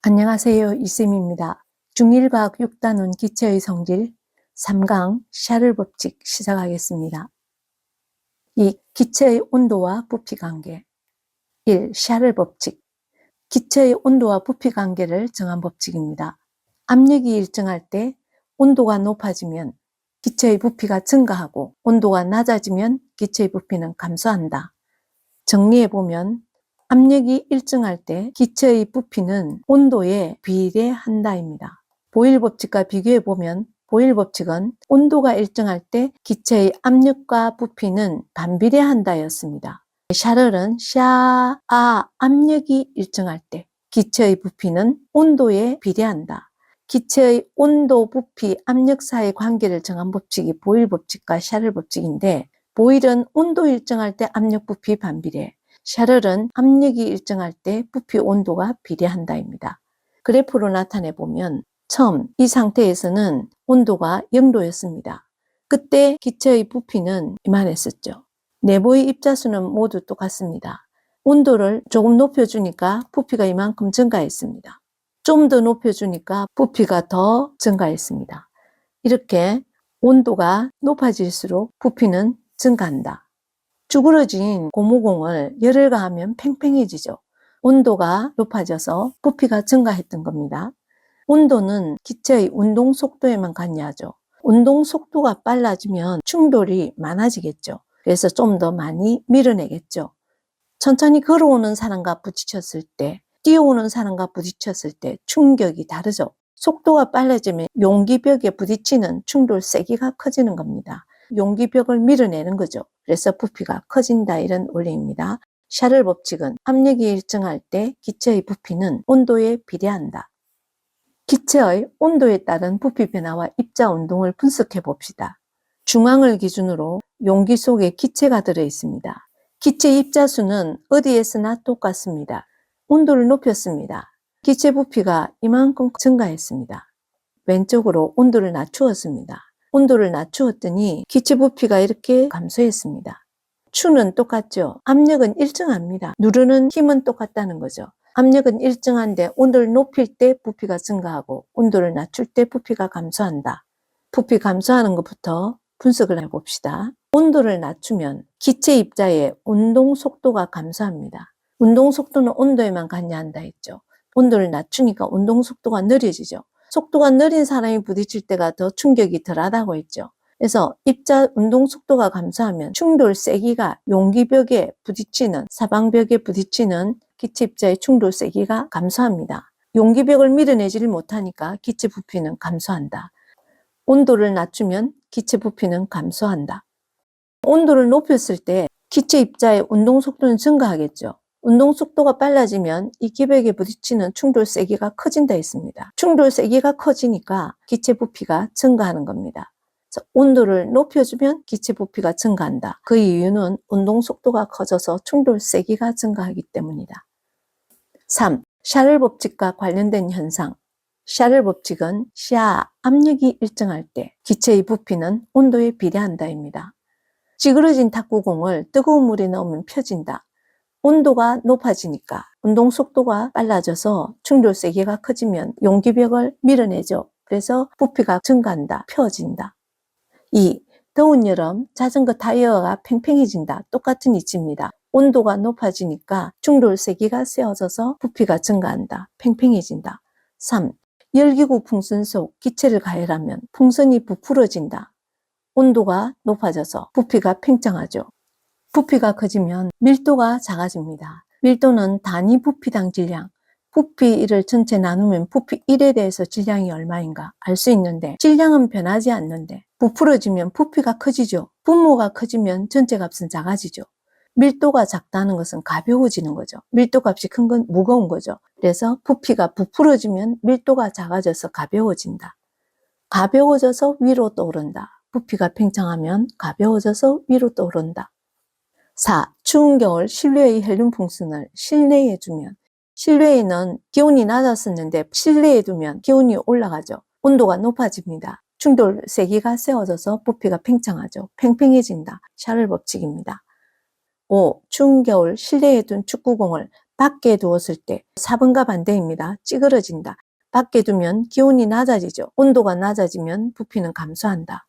안녕하세요. 이쌤입니다. 중1과학 6단원 기체의 성질 3강 샤를 법칙 시작하겠습니다. 이 기체의 온도와 부피 관계 1. 샤를 법칙 기체의 온도와 부피 관계를 정한 법칙입니다. 압력이 일정할 때 온도가 높아지면 기체의 부피가 증가하고 온도가 낮아지면 기체의 부피는 감소한다. 정리해보면 압력이 일정할 때 기체의 부피는 온도에 비례한다입니다. 보일 법칙과 비교해보면 보일 법칙은 온도가 일정할 때 기체의 압력과 부피는 반비례한다 였습니다. 샤를은 압력이 일정할 때 기체의 부피는 온도에 비례한다. 기체의 온도, 부피, 압력 사이의 관계를 정한 법칙이 보일 법칙과 샤를 법칙인데 보일은 온도 일정할 때 압력, 부피 반비례, 샤를은 압력이 일정할 때 부피, 온도가 비례한다입니다. 그래프로 나타내 보면 처음 이 상태에서는 온도가 0도였습니다. 그때 기체의 부피는 이만했었죠. 내부의 입자수는 모두 똑같습니다. 온도를 조금 높여주니까 부피가 이만큼 증가했습니다. 좀 더 높여주니까 부피가 더 증가했습니다. 이렇게 온도가 높아질수록 부피는 증가한다. 쭈그러진 고무공을 열을 가하면 팽팽해지죠. 온도가 높아져서 부피가 증가했던 겁니다. 온도는 기체의 운동 속도에만 관여하죠. 운동 속도가 빨라지면 충돌이 많아지겠죠. 그래서 좀 더 많이 밀어내겠죠. 천천히 걸어오는 사람과 부딪혔을 때, 뛰어오는 사람과 부딪혔을 때 충격이 다르죠. 속도가 빨라지면 용기벽에 부딪히는 충돌 세기가 커지는 겁니다. 용기벽을 밀어내는 거죠. 그래서 부피가 커진다, 이런 원리입니다. 샤를 법칙은 압력이 일정할 때 기체의 부피는 온도에 비례한다. 기체의 온도에 따른 부피 변화와 입자 운동을 분석해 봅시다. 중앙을 기준으로 용기 속에 기체가 들어 있습니다. 기체 입자수는 어디에서나 똑같습니다. 온도를 높였습니다. 기체 부피가 이만큼 증가했습니다. 왼쪽으로 온도를 낮추었습니다. 온도를 낮추었더니 기체 부피가 이렇게 감소했습니다. 추는 똑같죠. 압력은 일정합니다. 누르는 힘은 똑같다는 거죠. 압력은 일정한데 온도를 높일 때 부피가 증가하고 온도를 낮출 때 부피가 감소한다. 부피 감소하는 것부터 분석을 해봅시다. 온도를 낮추면 기체 입자의 운동 속도가 감소합니다. 운동 속도는 온도에만 관여한다 했죠. 온도를 낮추니까 운동 속도가 느려지죠. 속도가 느린 사람이 부딪힐 때가 더 충격이 덜하다고 했죠. 그래서 입자 운동 속도가 감소하면 충돌 세기가 용기벽에 부딪히는, 사방벽에 부딪히는 기체 입자의 충돌 세기가 감소합니다. 용기벽을 밀어내지를 못하니까 기체 부피는 감소한다. 온도를 낮추면 기체 부피는 감소한다. 온도를 높였을 때 기체 입자의 운동 속도는 증가하겠죠. 운동 속도가 빨라지면 이 기벽에 부딪히는 충돌 세기가 커진다 했습니다. 충돌 세기가 커지니까 기체 부피가 증가하는 겁니다. 온도를 높여주면 기체 부피가 증가한다. 그 이유는 운동 속도가 커져서 충돌 세기가 증가하기 때문이다. 3. 샤를 법칙과 관련된 현상. 샤를 법칙은 압력이 일정할 때 기체의 부피는 온도에 비례한다입니다. 찌그러진 탁구공을 뜨거운 물에 넣으면 펴진다. 온도가 높아지니까 운동 속도가 빨라져서 충돌 세기가 커지면 용기벽을 밀어내죠. 그래서 부피가 증가한다, 펴진다. 2. 더운 여름 자전거 타이어가 팽팽해진다. 똑같은 이치입니다. 온도가 높아지니까 충돌 세기가 세워져서 부피가 증가한다, 팽팽해진다. 3. 열기구 풍선 속 기체를 가열하면 풍선이 부풀어진다. 온도가 높아져서 부피가 팽창하죠. 부피가 커지면 밀도가 작아집니다. 밀도는 단위 부피당 질량, 부피 1을 전체 나누면 부피 1에 대해서 질량이 얼마인가 알 수 있는데 질량은 변하지 않는데 부풀어지면 부피가 커지죠. 분모가 커지면 전체 값은 작아지죠. 밀도가 작다는 것은 가벼워지는 거죠. 밀도 값이 큰 건 무거운 거죠. 그래서 부피가 부풀어지면 밀도가 작아져서 가벼워진다. 가벼워져서 위로 떠오른다. 부피가 팽창하면 가벼워져서 위로 떠오른다. 4. 추운 겨울 실외의 헬륨 풍선을 실내에 두면 실외에는 기온이 낮았었는데 실내에 두면 기온이 올라가죠. 온도가 높아집니다. 충돌 세기가 세워져서 부피가 팽창하죠. 팽팽해진다. 샤를 법칙입니다. 5. 추운 겨울 실내에 둔 축구공을 밖에 두었을 때 4번과 반대입니다. 찌그러진다. 밖에 두면 기온이 낮아지죠. 온도가 낮아지면 부피는 감소한다.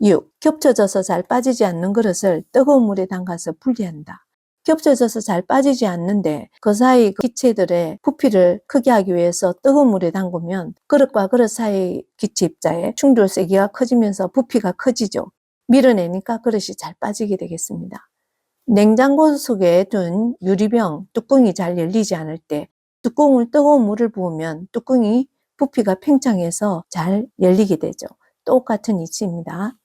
6. 겹쳐져서 잘 빠지지 않는 그릇을 뜨거운 물에 담가서 분리한다. 겹쳐져서 잘 빠지지 않는데 그 사이 기체들의 부피를 크게 하기 위해서 뜨거운 물에 담그면 그릇과 그릇 사이 기체 입자의 충돌 세기가 커지면서 부피가 커지죠. 밀어내니까 그릇이 잘 빠지게 되겠습니다. 냉장고 속에 둔 유리병 뚜껑이 잘 열리지 않을 때 뚜껑을 뜨거운 물을 부으면 뚜껑이 부피가 팽창해서 잘 열리게 되죠. 똑같은 이치입니다.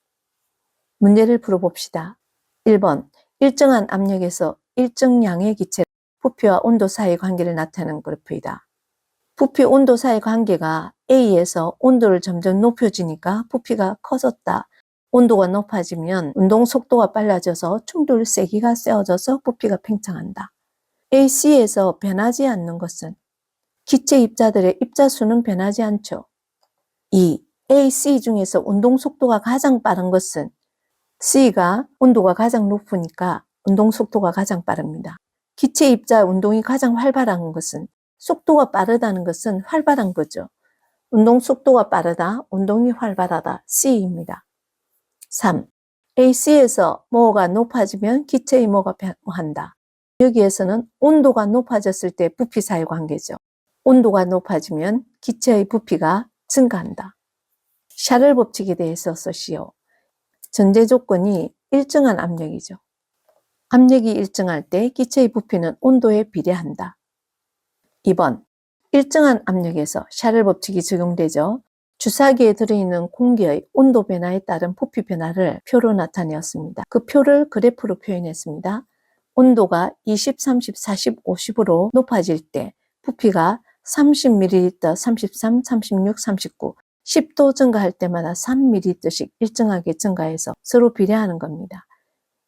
문제를 풀어봅시다. 1번, 일정한 압력에서 일정량의 기체 부피와 온도 사이의 관계를 나타내는 그래프이다. 부피 온도 사이의 관계가 A에서 온도를 점점 높여지니까 부피가 커졌다. 온도가 높아지면 운동 속도가 빨라져서 충돌 세기가 세워져서 부피가 팽창한다. AC에서 변하지 않는 것은 기체 입자들의 입자 수는 변하지 않죠. 2. AC 중에서 운동 속도가 가장 빠른 것은 C가 온도가 가장 높으니까 운동 속도가 가장 빠릅니다. 기체 입자 운동이 가장 활발한 것은 속도가 빠르다는 것은 활발한 거죠. 운동 속도가 빠르다, 운동이 활발하다, C입니다. 3. AC에서 뭐가 높아지면 기체의 뭐가 변화한다. 여기에서는 온도가 높아졌을 때 부피 사이 관계죠. 온도가 높아지면 기체의 부피가 증가한다. 샤를 법칙에 대해서 쓰시오. 전제 조건이 일정한 압력이죠. 압력이 일정할 때 기체의 부피는 온도에 비례한다. 2번, 일정한 압력에서 샤를 법칙이 적용되죠. 주사기에 들어있는 공기의 온도 변화에 따른 부피 변화를 표로 나타내었습니다. 그 표를 그래프로 표현했습니다. 온도가 20, 30, 40, 50으로 높아질 때 부피가 30ml, 33, 36, 39, 10도 증가할 때마다 3ml씩 일정하게 증가해서 서로 비례하는 겁니다.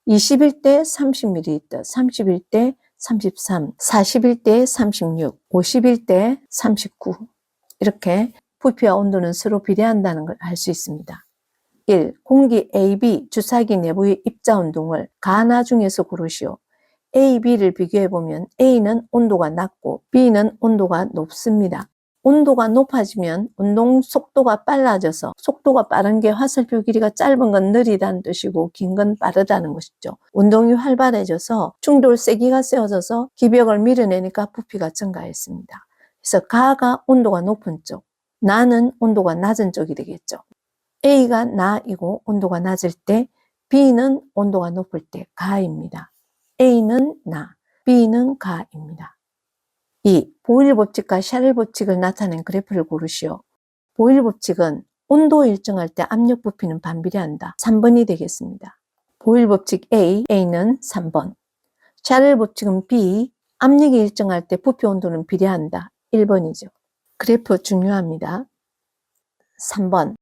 20일 때 30ml, 30일 때 33, 40일 때 36, 50일 때 39 이렇게 부피와 온도는 서로 비례한다는 걸 알 수 있습니다. 1. 공기 A, B 주사기 내부의 입자 운동을 가나 중에서 고르시오. A, B를 비교해보면 A는 온도가 낮고 B는 온도가 높습니다. 온도가 높아지면 운동 속도가 빨라져서 속도가 빠른 게 화살표 길이가 짧은 건 느리다는 뜻이고 긴 건 빠르다는 것이죠. 운동이 활발해져서 충돌 세기가 세워져서 기벽을 밀어내니까 부피가 증가했습니다. 그래서 가가 온도가 높은 쪽, 나는 온도가 낮은 쪽이 되겠죠. A가 나이고 온도가 낮을 때 B는 온도가 높을 때 가입니다. A는 나, B는 가입니다. 2. 보일 법칙과 샤를 법칙을 나타낸 그래프를 고르시오. 보일 법칙은 온도 일정할 때 압력 부피는 반비례한다. 3번이 되겠습니다. 보일 법칙 A, A는 3번. 샤를 법칙은 B, 압력이 일정할 때 부피 온도는 비례한다. 1번이죠. 그래프 중요합니다. 3번.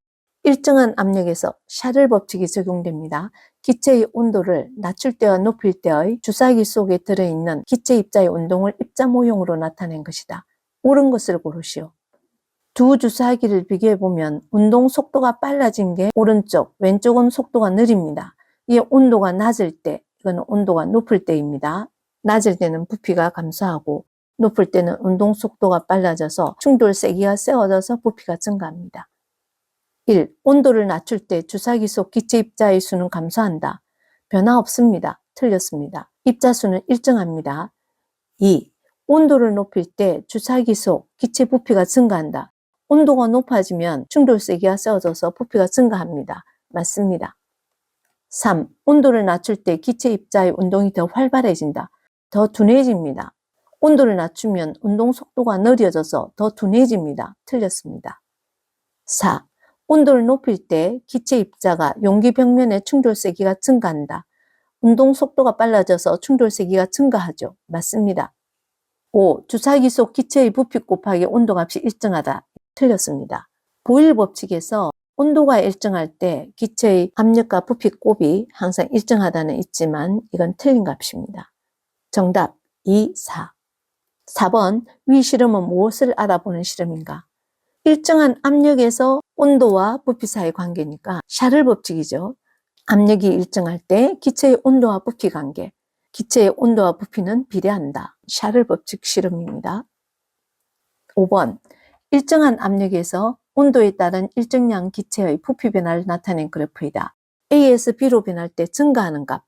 일정한 압력에서 샤를 법칙이 적용됩니다. 기체의 온도를 낮출 때와 높일 때의 주사기 속에 들어있는 기체 입자의 운동을 입자 모형으로 나타낸 것이다. 옳은 것을 고르시오. 두 주사기를 비교해보면 운동 속도가 빨라진 게 오른쪽, 왼쪽은 속도가 느립니다. 이게 온도가 낮을 때, 이거는 온도가 높을 때입니다. 낮을 때는 부피가 감소하고 높을 때는 운동 속도가 빨라져서 충돌 세기가 세워져서 부피가 증가합니다. 1. 온도를 낮출 때 주사기 속 기체 입자의 수는 감소한다. 변화 없습니다. 틀렸습니다. 입자 수는 일정합니다. 2. 온도를 높일 때 주사기 속 기체 부피가 증가한다. 온도가 높아지면 충돌 세기가 세워져서 부피가 증가합니다. 맞습니다. 3. 온도를 낮출 때 기체 입자의 운동이 더 활발해진다. 더 둔해집니다. 온도를 낮추면 운동 속도가 느려져서 더 둔해집니다. 틀렸습니다. 4. 온도를 높일 때 기체 입자가 용기 벽면의 충돌 세기가 증가한다. 운동 속도가 빨라져서 충돌 세기가 증가하죠. 맞습니다. 5. 주사기 속 기체의 부피 곱하기 온도값이 일정하다. 틀렸습니다. 보일 법칙에서 온도가 일정할 때 기체의 압력과 부피 곱이 항상 일정하다는 있지만 이건 틀린 값입니다. 정답 2, 4. 4번 위 실험은 무엇을 알아보는 실험인가? 일정한 압력에서 온도와 부피 사이 관계니까 샤를 법칙이죠. 압력이 일정할 때 기체의 온도와 부피 관계, 기체의 온도와 부피는 비례한다. 샤를 법칙 실험입니다. 5번. 일정한 압력에서 온도에 따른 일정량 기체의 부피 변화를 나타낸 그래프이다. A에서 B로 변할 때 증가하는 값.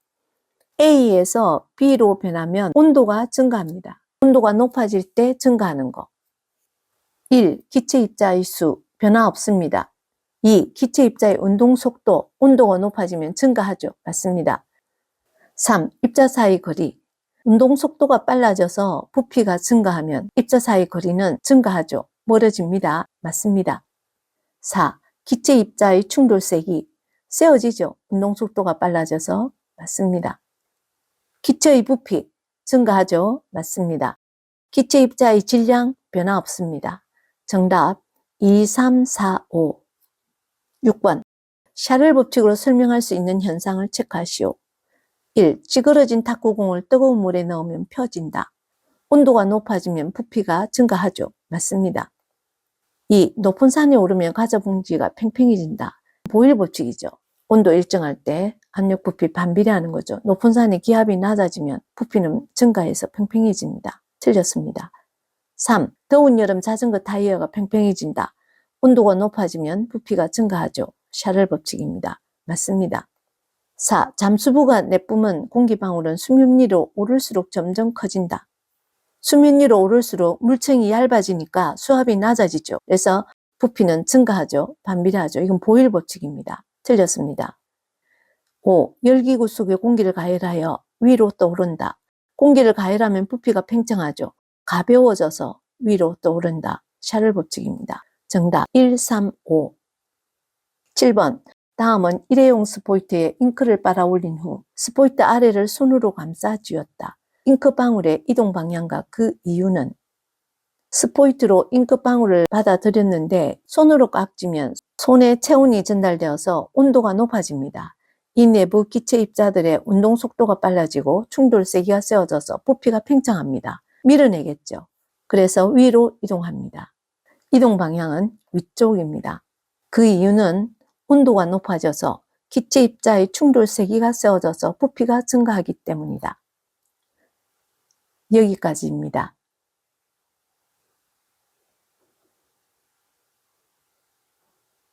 A에서 B로 변하면 온도가 증가합니다. 온도가 높아질 때 증가하는 거. 1. 기체 입자의 수, 변화 없습니다. 2. 기체 입자의 운동 속도, 온도가 높아지면 증가하죠. 맞습니다. 3. 입자 사이 거리. 운동 속도가 빨라져서 부피가 증가하면 입자 사이 거리는 증가하죠. 멀어집니다. 맞습니다. 4. 기체 입자의 충돌 세기. 세워지죠. 운동 속도가 빨라져서. 맞습니다. 기체의 부피. 증가하죠. 맞습니다. 기체 입자의 질량. 변화 없습니다. 정답 2, 3, 4, 5. 6번. 샤를 법칙으로 설명할 수 있는 현상을 체크하시오. 1. 찌그러진 탁구공을 뜨거운 물에 넣으면 펴진다. 온도가 높아지면 부피가 증가하죠. 맞습니다. 2. 높은 산에 오르면 과자 봉지가 팽팽해진다. 보일 법칙이죠. 온도 일정할 때 압력 부피 반비례하는 거죠. 높은 산에 기압이 낮아지면 부피는 증가해서 팽팽해집니다. 틀렸습니다. 3. 더운 여름 자전거 타이어가 팽팽해진다. 온도가 높아지면 부피가 증가하죠. 샤를 법칙입니다. 맞습니다. 4. 잠수부가 내뿜은 공기방울은 수면 위로 오를수록 점점 커진다. 수면 위로 오를수록 물층이 얇아지니까 수압이 낮아지죠. 그래서 부피는 증가하죠. 반비례하죠. 이건 보일 법칙입니다. 틀렸습니다. 5. 열기구 속에 공기를 가열하여 위로 떠오른다. 공기를 가열하면 부피가 팽창하죠. 가벼워져서 위로 떠오른다. 샤를 법칙입니다. 정답 1, 3, 5. 7번. 다음은 일회용 스포이트에 잉크를 빨아 올린 후 스포이트 아래를 손으로 감싸 쥐었다. 잉크방울의 이동 방향과 그 이유는? 스포이트로 잉크방울을 받아들였는데 손으로 꽉 쥐면 손에 체온이 전달되어서 온도가 높아집니다. 이 내부 기체 입자들의 운동 속도가 빨라지고 충돌 세기가 세워져서 부피가 팽창합니다. 밀어내겠죠. 그래서 위로 이동합니다. 이동 방향은 위쪽입니다. 그 이유는 온도가 높아져서 기체 입자의 충돌 세기가 세워져서 부피가 증가하기 때문이다. 여기까지입니다.